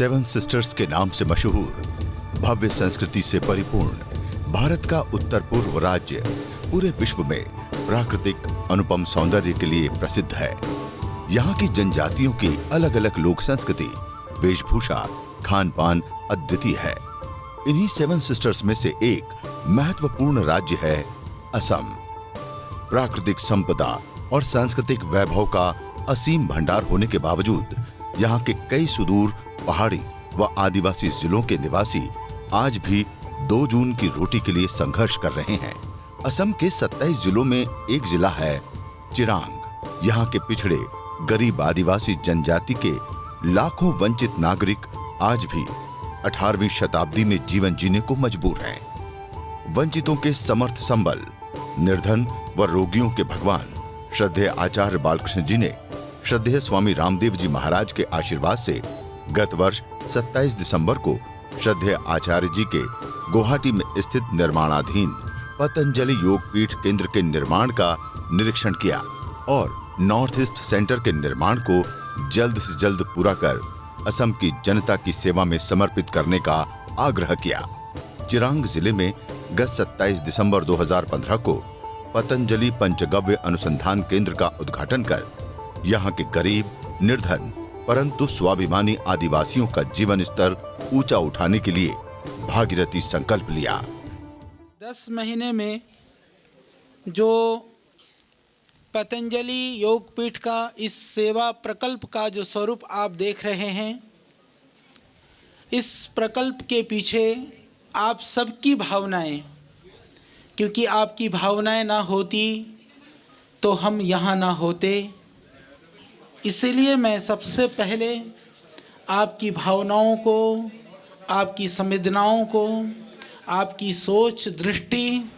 Seven sisters के नाम से मशहूर, भव्य संस्कृति से परिपूर्ण भारत का उत्तर पूर्व राज्य पूरे विश्व में प्राकृतिक अनुपम सौंदर्य के लिए प्रसिद्ध है। यहाँ की जनजातियों की अलग अलग लोक संस्कृति, वेशभूषा, खान पान अद्वितीय है। इन्हीं सेवन सिस्टर्स में से एक महत्वपूर्ण राज्य है असम। प्राकृतिक संपदा और सांस्कृतिक वैभव का असीम भंडार होने के बावजूद यहाँ के कई सुदूर पहाड़ी व आदिवासी जिलों के निवासी आज भी 2 जून की रोटी के लिए संघर्ष कर रहे हैं। असम के 27 जिलों में एक जिला है चिरांग। यहाँ के पिछड़े गरीब आदिवासी जनजाति के लाखों वंचित नागरिक आज भी 18वीं शताब्दी में जीवन जीने को मजबूर हैं। वंचितों के समर्थ संबल, निर्धन व रोगियों के भगवान श्रद्धेय आचार्य बालकृष्ण जी ने श्रद्धेय स्वामी रामदेव जी महाराज के आशीर्वाद से गत वर्ष 27 दिसंबर को श्रद्धेय आचार्य जी के गुवाहाटी में स्थित निर्माणाधीन पतंजलि योगपीठ केंद्र के निर्माण का निरीक्षण किया और नॉर्थ ईस्ट सेंटर के निर्माण को जल्द से जल्द पूरा कर असम की जनता की सेवा में समर्पित करने का आग्रह किया। चिरांग जिले में गत 27 दिसंबर 2015 को पतंजलि पंचगव्य अनुसंधान केंद्र का उद्घाटन कर यहाँ के गरीब, निर्धन परंतु स्वाभिमानी आदिवासियों का जीवन स्तर ऊंचा उठाने के लिए भागीरथी संकल्प लिया। 10 महीने में जो पतंजलि योगपीठ का इस सेवा प्रकल्प का जो स्वरूप आप देख रहे हैं, इस प्रकल्प के पीछे आप सबकी भावनाएं, क्योंकि आपकी भावनाएं ना होती तो हम यहाँ ना होते। इसलिए मैं सबसे पहले आपकी भावनाओं को, आपकी संवेदनाओं को, आपकी सोच, दृष्टि,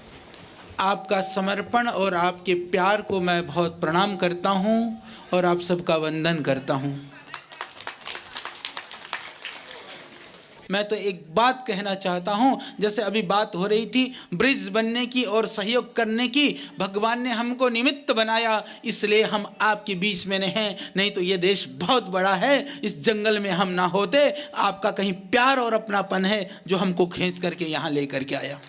आपका समर्पण और आपके प्यार को मैं बहुत प्रणाम करता हूं और आप सबका वंदन करता हूं। मैं तो एक बात कहना चाहता हूं, जैसे अभी बात हो रही थी ब्रिज बनने की और सहयोग करने की, भगवान ने हमको निमित्त बनाया, इसलिए हम आपके बीच में हैं। नहीं तो ये देश बहुत बड़ा है, इस जंगल में हम ना होते। आपका कहीं प्यार और अपनापन है जो हमको खींच करके यहाँ लेकर के आया।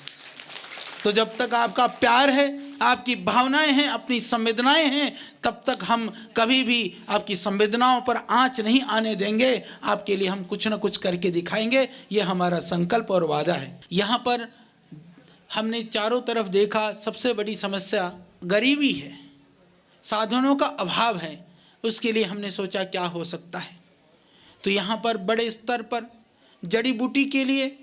तो जब तक आपका प्यार है, आपकी भावनाएं हैं, अपनी संवेदनाएं हैं, तब तक हम कभी भी आपकी संवेदनाओं पर आंच नहीं आने देंगे। आपके लिए हम कुछ न कुछ करके दिखाएंगे, ये हमारा संकल्प और वादा है। यहाँ पर हमने चारों तरफ देखा, सबसे बड़ी समस्या गरीबी है, साधनों का अभाव है। उसके लिए हमने सोचा क्या हो सकता है, तो यहाँ पर बड़े स्तर पर जड़ी बूटी के लिए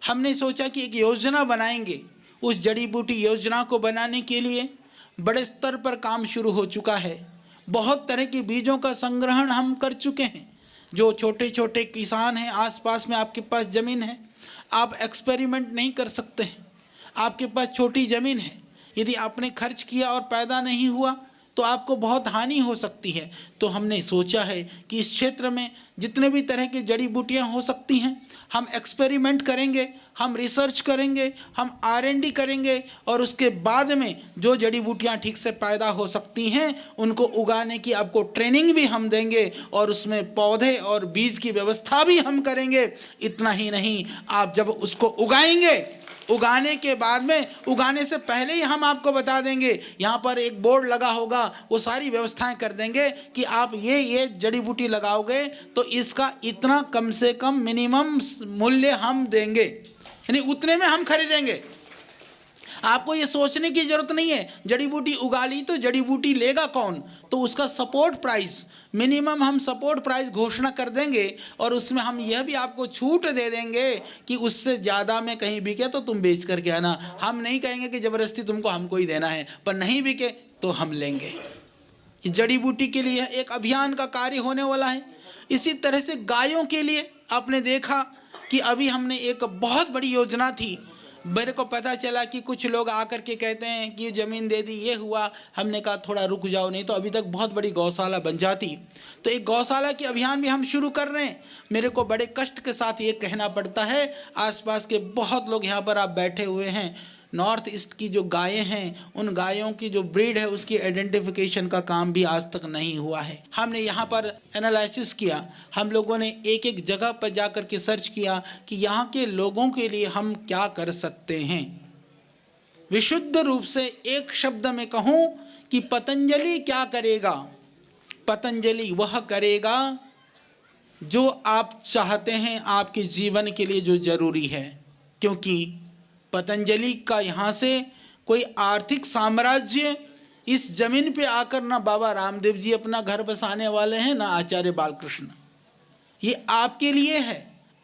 हमने सोचा कि एक योजना बनाएंगे। उस जड़ी बूटी योजना को बनाने के लिए बड़े स्तर पर काम शुरू हो चुका है। बहुत तरह के बीजों का संग्रहण हम कर चुके हैं। जो छोटे छोटे किसान हैं, आसपास में आपके पास ज़मीन है, आप एक्सपेरिमेंट नहीं कर सकते हैं। आपके पास छोटी ज़मीन है, यदि आपने खर्च किया और पैदा नहीं हुआ तो आपको बहुत हानि हो सकती है। तो हमने सोचा है कि इस क्षेत्र में जितने भी तरह की जड़ी बूटियाँ हो सकती हैं, हम एक्सपेरिमेंट करेंगे, हम रिसर्च करेंगे, हम R&D करेंगे और उसके बाद में जो जड़ी बूटियाँ ठीक से पैदा हो सकती हैं उनको उगाने की आपको ट्रेनिंग भी हम देंगे और उसमें पौधे और बीज की व्यवस्था भी हम करेंगे। इतना ही नहीं, आप जब उसको उगाएंगे, उगाने के बाद में, उगाने से पहले ही हम आपको बता देंगे, यहाँ पर एक बोर्ड लगा होगा, वो सारी व्यवस्थाएं कर देंगे कि आप ये जड़ी बूटी लगाओगे तो इसका इतना कम से कम मिनिमम मूल्य हम देंगे, यानी उतने में हम खरीदेंगे। आपको ये सोचने की जरूरत नहीं है जड़ी बूटी उगा ली तो जड़ी बूटी लेगा कौन, तो उसका सपोर्ट प्राइस, मिनिमम हम सपोर्ट प्राइस घोषणा कर देंगे और उसमें हम यह भी आपको छूट दे देंगे कि उससे ज़्यादा में कहीं बिके तो तुम बेच करके आना। हम नहीं कहेंगे कि ज़बरदस्ती तुमको हमको ही देना है, पर नहीं बिके तो हम लेंगे। ये जड़ी बूटी के लिए एक अभियान का कार्य होने वाला है। इसी तरह से गायों के लिए आपने देखा कि अभी हमने एक बहुत बड़ी योजना थी। मेरे को पता चला कि कुछ लोग आकर के कहते हैं कि ज़मीन दे दी, ये हुआ। हमने कहा थोड़ा रुक जाओ, नहीं तो अभी तक बहुत बड़ी गौशाला बन जाती। तो एक गौशाला की अभियान भी हम शुरू कर रहे हैं। मेरे को बड़े कष्ट के साथ ये कहना पड़ता है, आसपास के बहुत लोग यहाँ पर आप बैठे हुए हैं, नॉर्थ ईस्ट की जो गायें हैं उन गायों की जो ब्रीड है उसकी आइडेंटिफिकेशन का काम भी आज तक नहीं हुआ है। हमने यहाँ पर एनालिसिस किया, हम लोगों ने एक एक जगह पर जाकर के सर्च किया कि यहाँ के लोगों के लिए हम क्या कर सकते हैं। विशुद्ध रूप से एक शब्द में कहूँ कि पतंजलि क्या करेगा? पतंजलि वह करेगा जो आप चाहते हैं आपके जीवन के लिए जो जरूरी है, क्योंकि पतंजलि का यहाँ से कोई आर्थिक साम्राज्य इस जमीन पे आकर ना बाबा रामदेव जी अपना घर बसाने वाले हैं, ना आचार्य बालकृष्ण। ये आपके लिए है,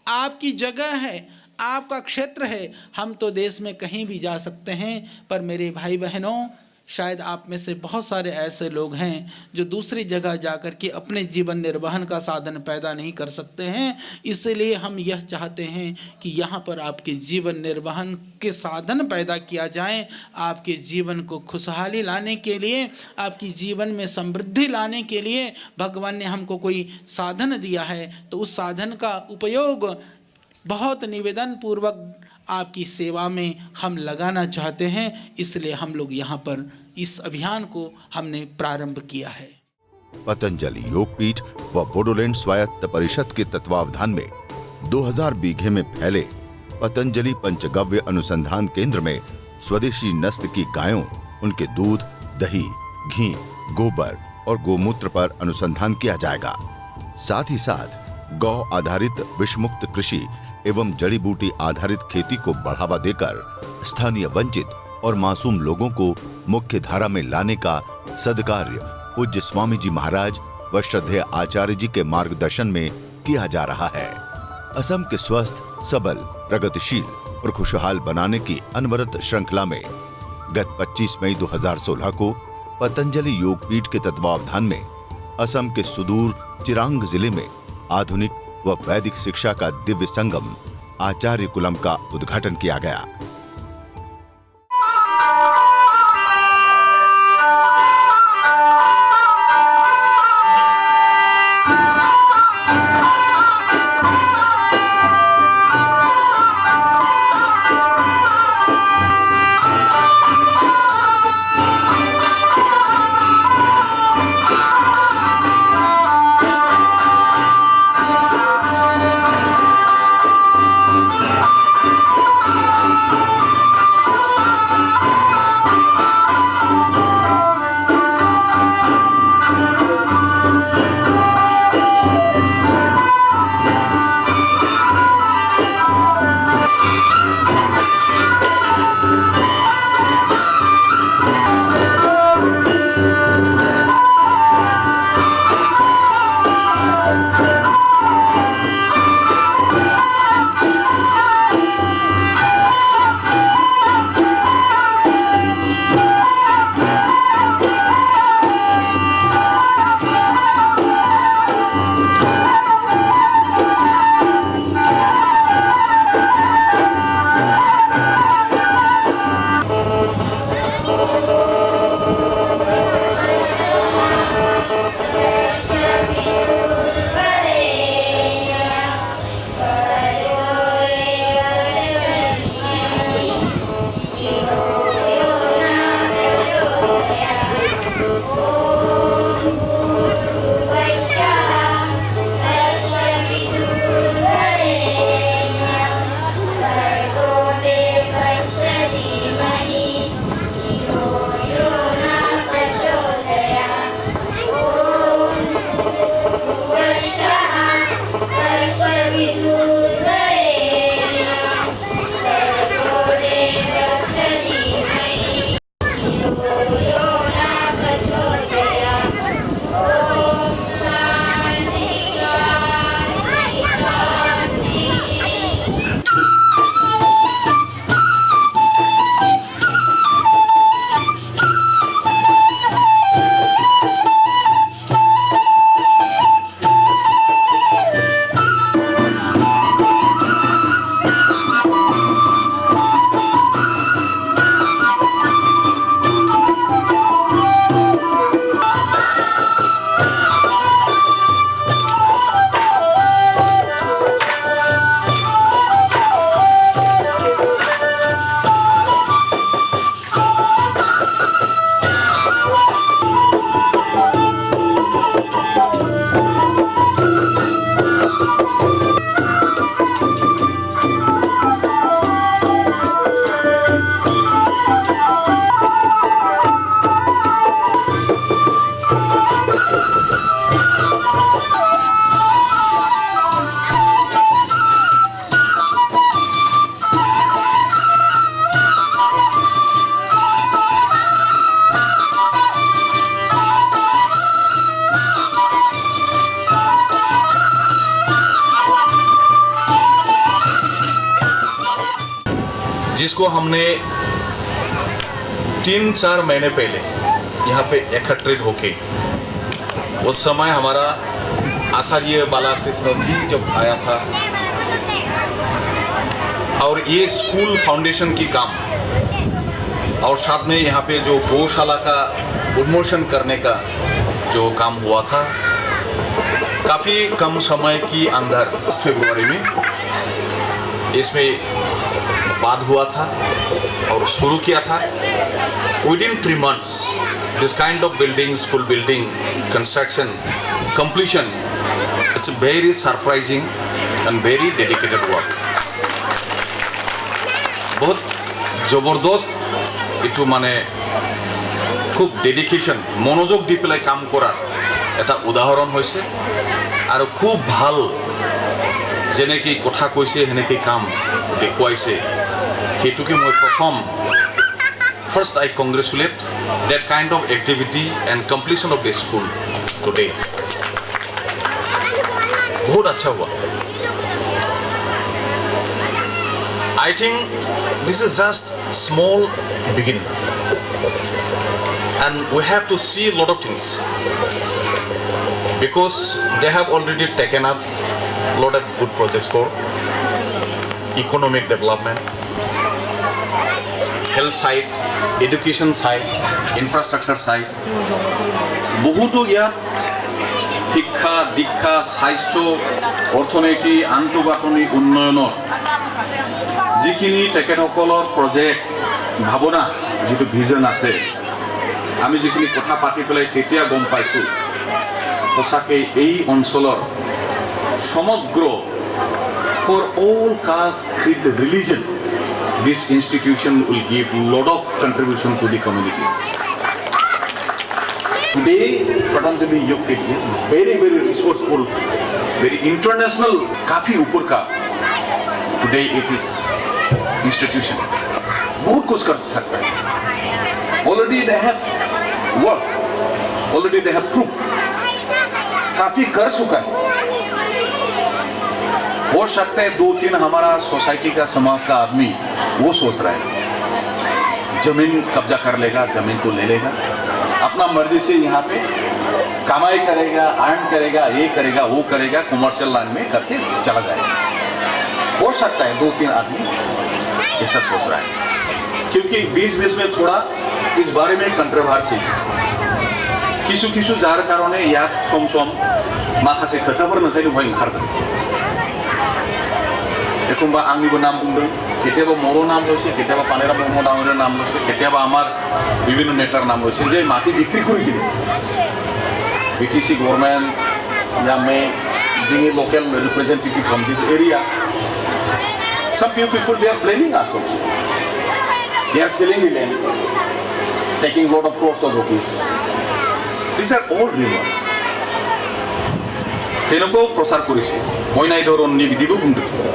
आपकी जगह है, आपका क्षेत्र है। हम तो देश में कहीं भी जा सकते हैं, पर मेरे भाई बहनों, शायद आप में से बहुत सारे ऐसे लोग हैं जो दूसरी जगह जाकर के अपने जीवन निर्वहन का साधन पैदा नहीं कर सकते हैं। इसलिए हम यह चाहते हैं कि यहाँ पर आपके जीवन निर्वहन के साधन पैदा किया जाए। आपके जीवन को खुशहाली लाने के लिए, आपकी जीवन में समृद्धि लाने के लिए भगवान ने हमको कोई साधन दिया है, तो उस साधन का उपयोग बहुत निवेदन पूर्वक आपकी सेवा में हम लगाना चाहते हैं। इसलिए हम लोग यहाँ पर इस अभियान को हमने प्रारंभ किया है। पतंजलि योगपीठ व बोडोलैंड स्वायत्त परिषद के तत्वावधान में 2000 बीघे में फैले पतंजलि पंचगव्य अनुसंधान केंद्र में स्वदेशी नस्ल की गायों, उनके दूध, दही, घी, गोबर और गोमूत्र पर अनुसंधान किया जाएगा। साथ ही साथ गौ आधारित विषमुक्त कृषि एवं जड़ी बूटी आधारित खेती को बढ़ावा देकर स्थानीय वंचित और मासूम लोगों को मुख्य धारा में लाने का सदकार्य पूज्य स्वामी जी महाराज व श्रद्धेय आचार्य जी के मार्गदर्शन में किया जा रहा है। असम के स्वस्थ, सबल, प्रगतिशील और खुशहाल बनाने की अनवरत श्रृंखला में गत 25 मई 2016 को पतंजलि योगपीठ के तत्वावधान में असम के सुदूर चिरांग जिले में आधुनिक व वैदिक शिक्षा का दिव्य संगम आचार्य कुलम का उद्घाटन किया गया। इसको हमने 3-4 महीने पहले यहाँ पे एकत्रित होके, उस समय हमारा आचार्य बालाकृष्ण जी जब आया था और ये स्कूल फाउंडेशन की काम और साथ में यहाँ पे जो गौशाला का उन्मोचन करने का जो काम हुआ था, काफ़ी कम समय के अंदर फरवरी में इसमें बात हुआ था और शुरू किया था। Within 3 months, this kind of building, school building, construction, completion, it's a very surprising and very dedicated work. बहुत জবরদস্ত একটু মানে খুব ডেডিকেশন মনোযোগ দি পেলাই কাম করার এটা উদাহরণ হৈছে আৰু খুব ভাল যেনেকি কথা কৈছে হেনেকি কাম দেখুৱাইছে হেতুকে মই প্ৰথম first I congratulate that kind of activity and completion of the school today. बहुत अच्छा हुआ. I think this is just small beginning and we have to see a lot of things because they have already taken up a lot of good projects for economic development, health side, education side, infrastructure side. বহুতো ইয়াত শিক্ষা দীক্ষা স্বাস্থ্য অৰ্থনীতি আন্তঃগাঁথনি উন্নয়নৰ যিখিনি তেখেতসকলৰ প্ৰজেক্ট ভাৱনা যিটো ভিজন আছে আমি যিখিনি কথা পাতি পেলাই তেতিয়া গম পাইছোঁ সঁচাকৈ এই অঞ্চলৰ সমগ্ৰ for all caste, creed, religion, this institution will give a lot of contribution to the communities. Today, Patanjali Yoga is very, very resourceful, very international, काफी ऊपर का. Today it is institution. बहुत कुछ कर सकता है. Already they have work. Already they have proof. काफी कर चुका है. हो सकता है 2-3 हमारा सोसाइटी का समाज का आदमी वो सोच रहा है जमीन कब्जा कर लेगा, जमीन को ले लेगा, अपना मर्जी से यहाँ पे कमाई करेगा, अर्न करेगा, ये करेगा, वो करेगा, कमर्शियल लाइन में करके चला जाएगा. हो सकता है 2-3 आदमी ऐसा सोच रहा है क्योंकि बीच में थोड़ा इस बारे में कंट्रोवर्सी किसु जार कारणे याद सम माखासे खोथाफोर नोंथायनो भय ओंखारदों. एखम्बा आंनिबो नाम बुंदों, केতিয়াबा मरो नाम लैसे, केতিয়াबा पानेरा ब्रह्म डांगरेर नाम लैसे, केতিয়াबा आमार विभिन्न नेतार नाम लैसे जे माटी बिक्री करे दिले. BTC गवर्नमेंट या मैं being a local representative from this area, some few people they are blaming us also. They are selling the land, taking lot of crores of rupees. These are all rumors. तेनको प्रचार करेছে মই নাই ধরন নিবিদিব বুঝতে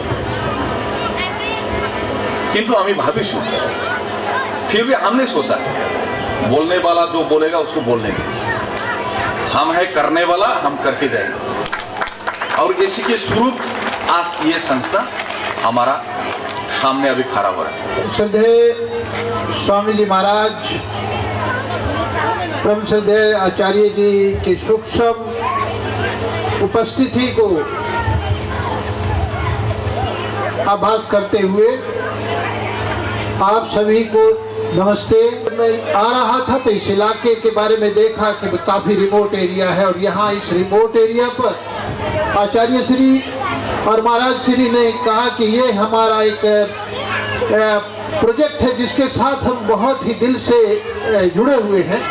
किंतु हमें भाविशु फिर भी हमने सोचा बोलने वाला जो बोलेगा उसको बोलने दें. हम है करने वाला, हम करके जाएंगे और इसी के स्वरूप आज ये संस्था हमारा सामने अभी खड़ा हो रहा है. श्रद्धेय स्वामी जी महाराज, परम श्रद्धेय आचार्य जी की सूक्ष्म उपस्थिति को आभास करते हुए आप सभी को नमस्ते. मैं आ रहा था तो इस इलाके के बारे में देखा कि काफ़ी रिमोट एरिया है और यहाँ इस रिमोट एरिया पर आचार्य श्री और महाराज श्री ने कहा कि ये हमारा एक प्रोजेक्ट है जिसके साथ हम बहुत ही दिल से जुड़े हुए हैं.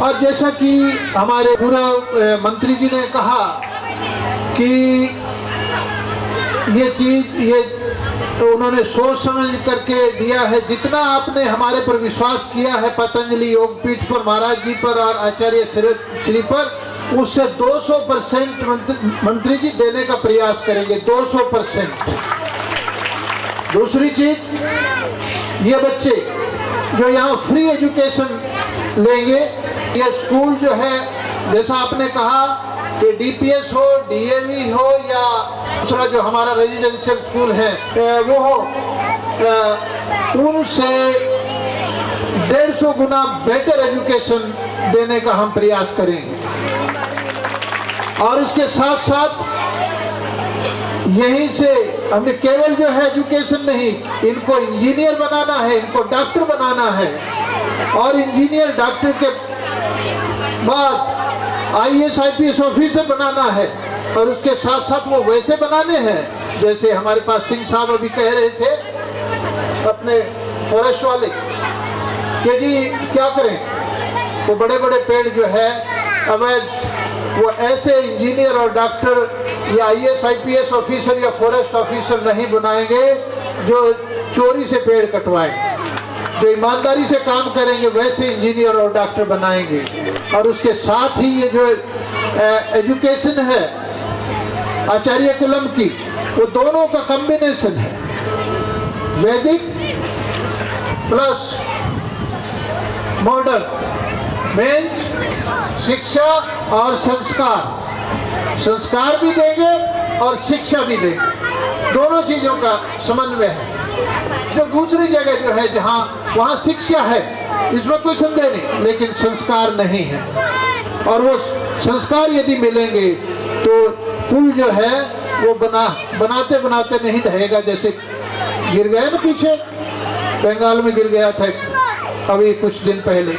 और जैसा कि हमारे पूर्व मंत्री जी ने कहा कि ये चीज़ ये तो उन्होंने सोच समझ करके दिया है. जितना आपने हमारे पर विश्वास किया है पतंजलि योगपीठ पर, महाराज जी पर और आचार्य श्री पर, उससे 200% मंत्री जी देने का प्रयास करेंगे. 200%. दूसरी चीज, ये बच्चे जो यहाँ फ्री एजुकेशन लेंगे, ये स्कूल जो है जैसा आपने कहा कि DPS हो, DAV हो या दूसरा जो हमारा रेजिडेंशियल स्कूल है वो हो, उनसे 150 गुना बेटर एजुकेशन देने का हम प्रयास करेंगे। और इसके साथ साथ यहीं से हमने केवल जो है एजुकेशन नहीं, इनको इंजीनियर बनाना है, इनको डॉक्टर बनाना है, और इंजीनियर डॉक्टर के बाद IAS IPS ऑफिसर बनाना है। और उसके साथ साथ वो वैसे बनाने हैं जैसे हमारे पास सिंह साहब अभी कह रहे थे अपने फॉरेस्ट वाले कि जी क्या करें, तो बड़े बड़े पेड़ जो है अवैध, वो ऐसे इंजीनियर और डॉक्टर या IAS IPS ऑफिसर या फॉरेस्ट ऑफिसर नहीं बनाएंगे जो चोरी से पेड़ कटवाएंगे। जो ईमानदारी से काम करेंगे वैसे इंजीनियर और डॉक्टर बनाएंगे। और उसके साथ ही ये जो एजुकेशन है आचार्य कुलम की, वो दोनों का कॉम्बिनेशन है, वैदिक प्लस मॉडर्न, मीन्स शिक्षा और संस्कार। संस्कार भी देंगे और शिक्षा भी देंगे, दोनों चीजों का समन्वय है। जो दूसरी जगह जो है जहाँ वहाँ शिक्षा है, इसमें कोई संदेह नहीं, लेकिन संस्कार नहीं है। और वो संस्कार यदि मिलेंगे तो पुल जो है वो बनाते बनाते नहीं ढहेगा। जैसे गिर गया ना, पीछे बंगाल में गिर गया था अभी कुछ दिन पहले,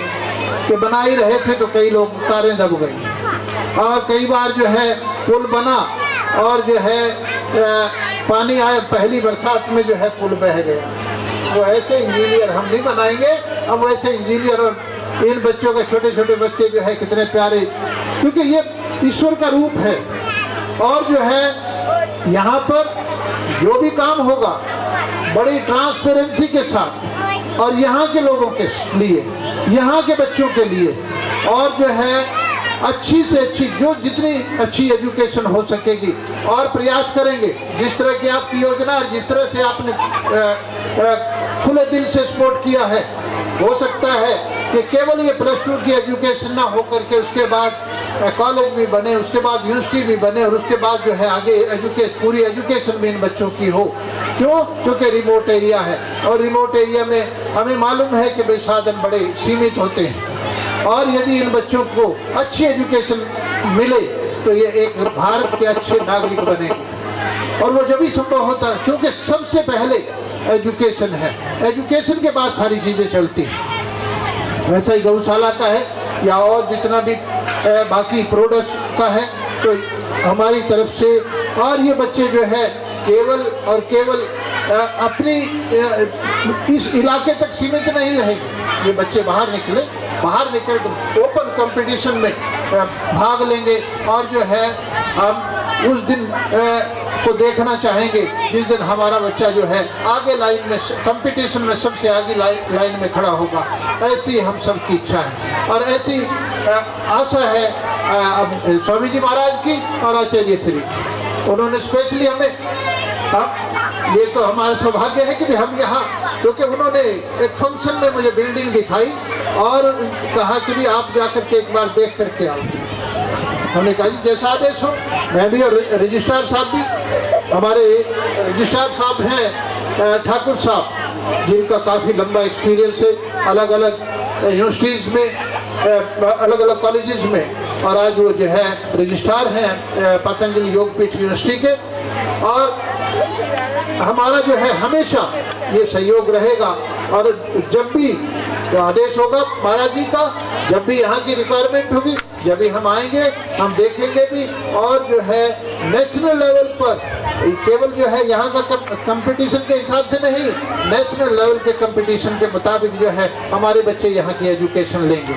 कि बना ही रहे थे तो कई लोग कारें दब गई। और कई बार जो है पुल बना और जो है पानी आया, पहली बरसात में जो है पुल बह गया। वो ऐसे इंजीनियर हम नहीं बनाएंगे, हम वैसे इंजीनियर। और इन बच्चों के छोटे छोटे बच्चे जो है कितने प्यारे, क्योंकि ये ईश्वर का रूप है। और जो है यहाँ पर जो भी काम होगा बड़ी ट्रांसपेरेंसी के साथ, और यहाँ के लोगों के लिए, यहाँ के बच्चों के लिए, और जो है अच्छी से अच्छी, जो जितनी अच्छी एजुकेशन हो सकेगी, और प्रयास करेंगे। जिस तरह की आपकी योजना और जिस तरह से आपने खुले दिल से सपोर्ट किया है, हो सकता है कि केवल ये +2 की एजुकेशन ना हो करके उसके बाद कॉलेज भी बने, उसके बाद यूनिवर्सिटी भी बने, और उसके बाद जो है आगे पूरी एजुकेशन भी इन बच्चों की हो। क्यों? क्योंकि रिमोट एरिया है, और रिमोट एरिया में हमें मालूम है कि भाई साधन बड़े सीमित होते हैं। और यदि इन बच्चों को अच्छी एजुकेशन मिले तो ये एक भारत के अच्छे नागरिक बनेंगे। और वो जब भी संभव होता है, क्योंकि सबसे पहले एजुकेशन है, एजुकेशन के बाद सारी चीज़ें चलती हैं। वैसा ही गौशाला का है या और जितना भी बाकी प्रोडक्ट्स का है, तो हमारी तरफ से। और ये बच्चे जो है केवल और केवल अपनी इस इलाके तक सीमित नहीं रहेंगे। ये बच्चे बाहर निकल ओपन कंपटीशन में भाग लेंगे, और जो है हम उस दिन को देखना चाहेंगे जिस दिन हमारा बच्चा जो है आगे लाइन में कंपटीशन में सबसे आगे लाइन में खड़ा होगा। ऐसी हम सब की इच्छा है, और ऐसी आशा है अब स्वामी जी महाराज की और आचार्य श्री की। उन्होंने स्पेशली हमें, ये तो हमारा सौभाग्य है कि हम यहाँ, क्योंकि उन्होंने एक फंक्शन में मुझे बिल्डिंग दिखाई और कहा कि भी आप जाकर के एक बार देख करके आओ। हमने कहा जी जैसा आदेश हो। मैं भी और रजिस्ट्रार साहब भी, हमारे रजिस्ट्रार साहब हैं ठाकुर साहब, जिनका काफ़ी लंबा एक्सपीरियंस है अलग अलग यूनिवर्सिटीज़ में, अलग अलग कॉलेजेस में, और आज वो जो है रजिस्ट्रार हैं पतंजलि योगपीठ यूनिवर्सिटी के। और हमारा जो है हमेशा ये सहयोग रहेगा, और जब भी जो आदेश होगा महाराज जी का, जब भी यहाँ की रिक्वायरमेंट होगी, जब भी हम आएंगे हम देखेंगे भी। और जो है नेशनल लेवल पर केवल जो है यहाँ का कंपटीशन के हिसाब से नहीं, नेशनल लेवल के कंपटीशन के मुताबिक जो है हमारे बच्चे यहाँ की एजुकेशन लेंगे।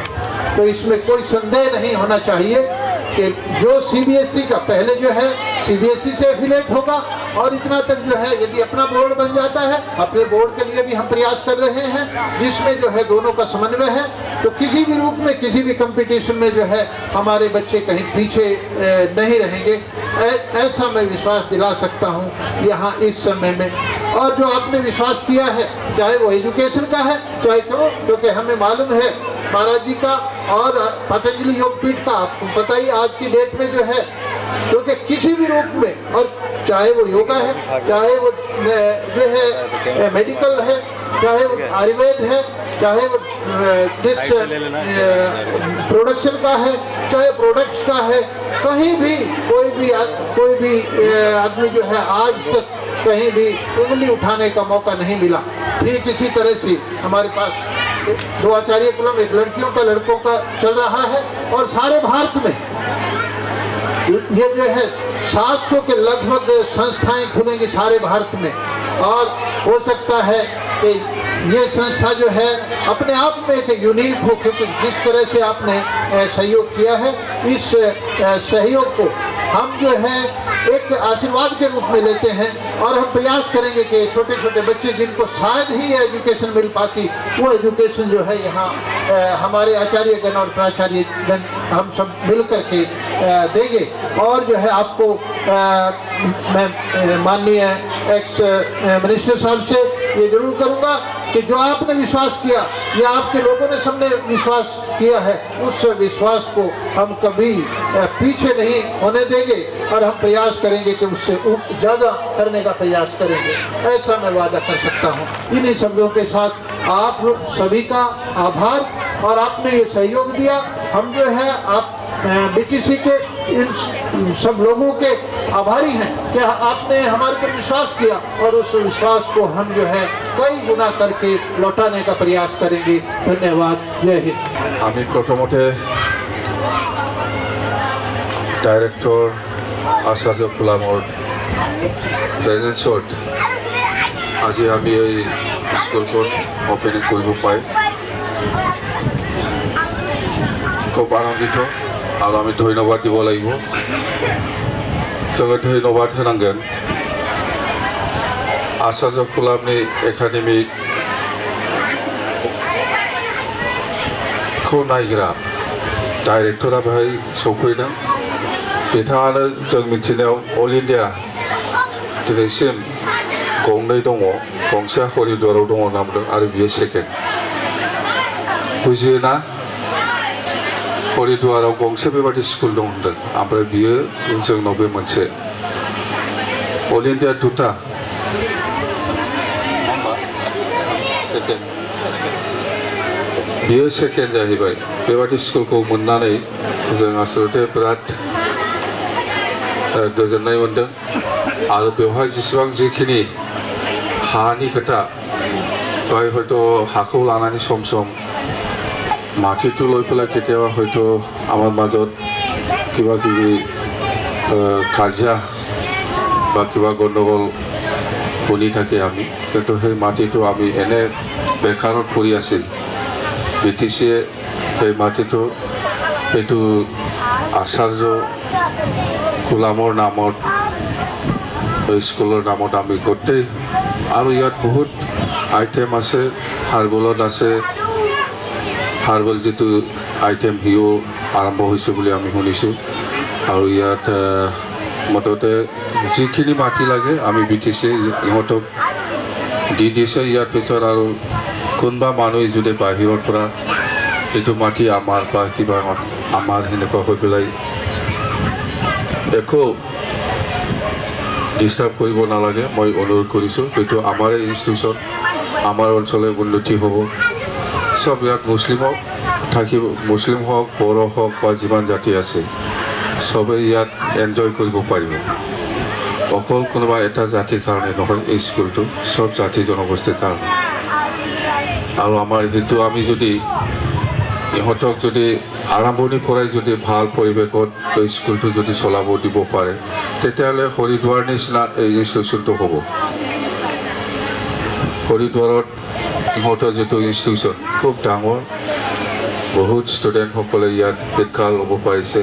तो इसमें कोई संदेह नहीं होना चाहिए कि जो CBSE का पहले जो है CBSE से एफिलेट होगा, और इतना तक जो है यदि अपना बोर्ड बन जाता है, अपने बोर्ड के लिए भी हम प्रयास कर रहे हैं जिसमें जो है दोनों का समन्वय है, तो किसी भी रूप में किसी भी कंपटीशन में जो है हमारे बच्चे कहीं पीछे नहीं रहेंगे। ऐसा मैं विश्वास दिला सकता हूँ यहाँ इस समय में। और जो आपने विश्वास किया है, चाहे वो एजुकेशन का है, चाहे क्योंकि हमें मालूम है महाराज जी का और पतंजलि योगपीठ का, आपको पता ही आज की डेट में जो है, क्योंकि किसी भी रूप में, और चाहे वो योगा है, चाहे वो जो है मेडिकल है, चाहे वो आयुर्वेद है, चाहे वो डिश प्रोडक्शन का है, चाहे प्रोडक्ट्स का है, कहीं भी कोई भी आदमी जो है आज तक कहीं भी उंगली उठाने का मौका नहीं मिला। ठीक इसी तरह से हमारे पास 2 आचार्य कुलम, एक लड़कियों का लड़कों का चल रहा है, और सारे भारत में ये जो है 700 के लगभग संस्थाएं खुलेंगी सारे भारत में। और हो सकता है कि ये संस्था जो है अपने आप में एक यूनिक हो, क्योंकि जिस तरह से आपने सहयोग किया है, इस सहयोग को हम जो है एक आशीर्वाद के रूप में लेते हैं, और हम प्रयास करेंगे कि छोटे छोटे बच्चे जिनको शायद ही एजुकेशन मिल पाती, वो एजुकेशन जो है यहाँ हमारे आचार्यगण और प्राचार्यगण हम सब मिल करके देंगे। और जो है आपको मैं माननीय एक्स मिनिस्टर साहब से ये जरूर करूँगा कि जो आपने विश्वास किया, या आपके लोगों ने सबने विश्वास किया है, उस विश्वास को हम कभी पीछे नहीं होने देंगे, और हम प्रयास करेंगे कि उससे ज़्यादा करने का प्रयास करेंगे। ऐसा मैं वादा कर सकता हूँ। इन्हीं शब्दों के साथ आप सभी का आभार, और आपने ये सहयोग दिया। हम जो है आप BTC के इन सब लोगों के आभारी हैं कि आपने हमारे पर विश्वास किया, और उस विश्वास को हम जो है कई गुना करके लौटाने का प्रयास करेंगे। धन्यवाद। जय हिंद। আমি প্রথমতে ডাইরেক্টর আচার্য কুলামৰ প্ৰেজেন্সত আজি আমি এই স্কুলখন অপেনিং কৰিব পাই খুব আনন্দিত, আৰু আমি ধন্যবাদ দিব লাগিব। जोङो धन्यबाद होनांगोन आचार्य कुलामनि एकाडेमिखौ नायग्रा डाइरेक्टरा बेहाय सौफैदों। बिथाङानो जों मिथिनायाव अल इन्डिया दिनैसिम गंनै दङ, गंसेया हरिद्वाराव दङ होनना बुंदों, आरो बियो सेकेन्ड। बुजियोना? हरिद्वाराव गंसे बेबादि स्कुल दं होनदों, ओमफ्राय बियो जोंनाव बे मोनसे। अल इन्डिया 2टा बियो सेकेन्ड जाहैबाय। बेबादि स्कुलखौ मोननानै जों आसलते बिराद गोजोननाय मोनदों। आरो बेवहाय जेसेबां जिखिनि हानि खोथा, बेवहाय हयथ' हाखौ लानानै सम सम মাটিটো লৈ পেলাই কেতিয়াবা হয়তো আমাৰ মাজত কিবা কিবি কাজিয়া বা কিবা গণ্ডগোল শুনি থাকে আমি, কিন্তু সেই মাটিটো আমি এনে বেকাৰত পৰি আছিল। BTCয়ে সেই মাটিটো সেইটো আচাৰ্য কুলামৰ নামত, স্কুলৰ নামত আমি গোটেই, আৰু ইয়াত বহুত আইটেম আছে, হাৰ্বলত আছে, হাৰ্বেল যিটো আইটেম সিও আৰম্ভ হৈছে বুলি আমি শুনিছোঁ। আৰু ইয়াত মুঠতে যিখিনি মাটি লাগে আমি BTCয়ে ইহঁতক দি দিছে। ইয়াৰ পিছত আৰু কোনোবা মানুহে যদি বাহিৰৰ পৰা এইটো মাটি আমাৰ বা কিবা আমাৰ সেনেকুৱা হৈ পেলাই একো ডিষ্টাৰ্ব কৰিব নালাগে, মই অনুৰোধ কৰিছোঁ। এইটো আমাৰে ইনষ্টিটিউশ্যন, আমাৰ অঞ্চলৰ উন্নতি হ'ব। সব ইয়াত মুছলিমক থাকিব, মুছলিম হওক, বড়ো হওক বা যিমান জাতি আছে সবেই ইয়াত এনজয় কৰিব পাৰিব। অকল কোনোবা এটা জাতিৰ কাৰণে নহয়, এই স্কুলটো সব জাতি জনগোষ্ঠীৰ কাৰণে। আৰু আমাৰ সেইটো আমি যদি ইহঁতক যদি আৰম্ভণিৰ পৰাই যদি ভাল পৰিৱেশত এই স্কুলটো যদি চলাব দিব পাৰে, তেতিয়াহ'লে হৰিদ্বাৰ নিচিনা এই ইনষ্টিটিউশ্যনটো হ'ব। হৰিদ্বাৰত ইহঁতৰ যিটো ইনষ্টিটিউশ্যন খুব ডাঙৰ, বহুত ষ্টুডেণ্টসকলে ইয়াত শিক্ষা ল'ব পাৰিছে।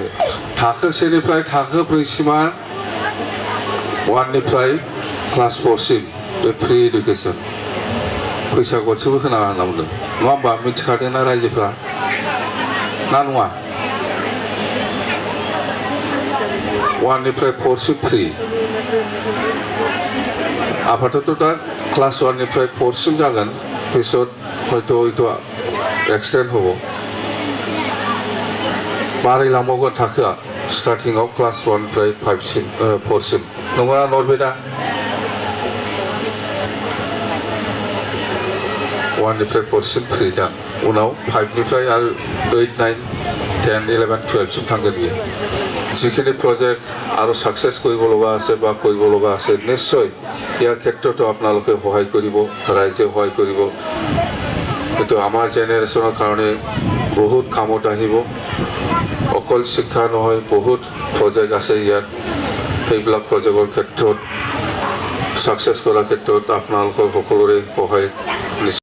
थाखो सेनिफ्राय थाखो 4सिमा 1निफ्राय क्लास 4सिम बे फ्रि एडुकेसन फैसा गरसेबो होनाङा होनना बुंदों। नङा होमबा? मिथिखादोंना रायजोफ्रा ना नङा? 1निफ्राय 4सिम फ्रि। आफादथ' दा क्लास 1निफ्राय 4सिम जागोन, पिছত हयथ' एक्सटेन्ड হ'ব, बारायलांबावगोन थाखोआ। स्टार्टिंआव क्लास 1निफ्राय 4सिम नंगौना नरबेदा? 1निफ्राय 4सिम फ्रि दा उनाव 5निफ्राय आरो 8, 9, 10, 11, 12सिम थांगोन बियो जिखिनि प्रजेक्ट आरो साक्सेस কৰিব লগা আছে বা কৰিব লগা আছে নিশ্চয় ইয়াৰ ক্ষেত্ৰতো আপোনালোকে সহায় কৰিব ৰাইজে সহায় কৰিব কিন্তু আমাৰ জেনেৰেশ্যনৰ কাৰণে বহুত কামত আহিব অকল শিক্ষা নহয় বহুত প্ৰজেক্ট আছে ইয়াত সেইবিলাক প্ৰজেক্টৰ ক্ষেত্ৰত সাকসেস কৰাৰ ক্ষেত্ৰত আপোনালোকৰ সকলোৰে সহায়